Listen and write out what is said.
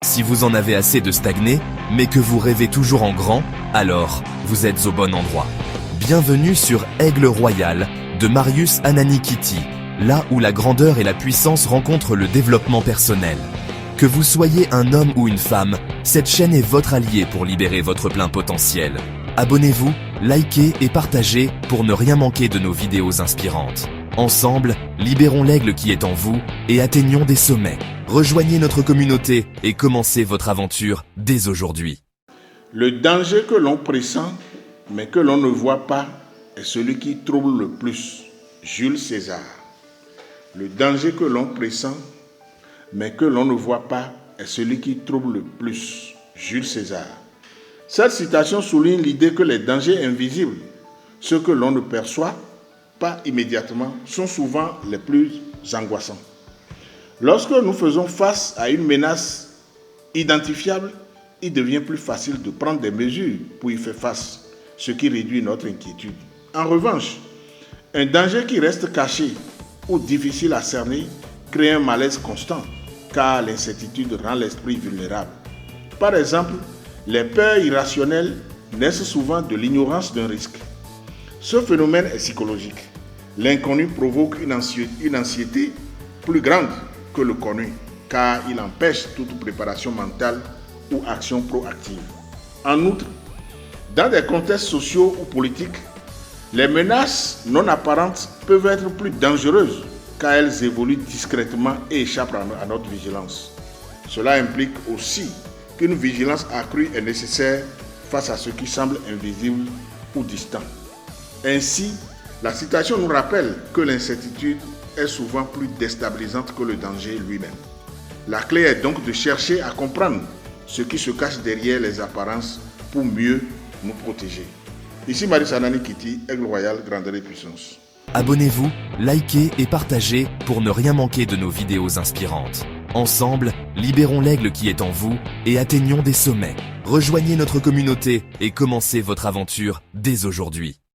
Si vous en avez assez de stagner, mais que vous rêvez toujours en grand, alors vous êtes au bon endroit. Bienvenue sur Aigle Royal de Marius Ananikiti, là où la grandeur et la puissance rencontrent le développement personnel. Que vous soyez un homme ou une femme, cette chaîne est votre allié pour libérer votre plein potentiel. Abonnez-vous, likez et partagez pour ne rien manquer de nos vidéos inspirantes. Ensemble, libérons l'aigle qui est en vous et atteignons des sommets. Rejoignez notre communauté et commencez votre aventure dès aujourd'hui. Le danger que l'on pressent, mais que l'on ne voit pas, est celui qui trouble le plus. Jules César. Le danger que l'on pressent, mais que l'on ne voit pas, est celui qui trouble le plus. Jules César. Cette citation souligne l'idée que les dangers invisibles, ceux que l'on ne perçoit pas immédiatement, sont souvent les plus angoissants. Lorsque nous faisons face à une menace identifiable, il devient plus facile de prendre des mesures pour y faire face, ce qui réduit notre inquiétude. En revanche, un danger qui reste caché ou difficile à cerner crée un malaise constant, car l'incertitude rend l'esprit vulnérable. Par exemple, les peurs irrationnelles naissent souvent de l'ignorance d'un risque. Ce phénomène est psychologique. L'inconnu provoque une anxiété plus grande que le connu, car il empêche toute préparation mentale ou action proactive. En outre, dans des contextes sociaux ou politiques, les menaces non apparentes peuvent être plus dangereuses car elles évoluent discrètement et échappent à notre vigilance. Cela implique aussi qu'une vigilance accrue est nécessaire face à ce qui semble invisible ou distant. Ainsi, la citation nous rappelle que l'incertitude est souvent plus déstabilisante que le danger lui-même. La clé est donc de chercher à comprendre ce qui se cache derrière les apparences pour mieux nous protéger. Ici Marius Ananikiti, Aigle Royal, grandeur et puissance. Abonnez-vous, likez et partagez pour ne rien manquer de nos vidéos inspirantes. Ensemble, libérons l'aigle qui est en vous et atteignons des sommets. Rejoignez notre communauté et commencez votre aventure dès aujourd'hui.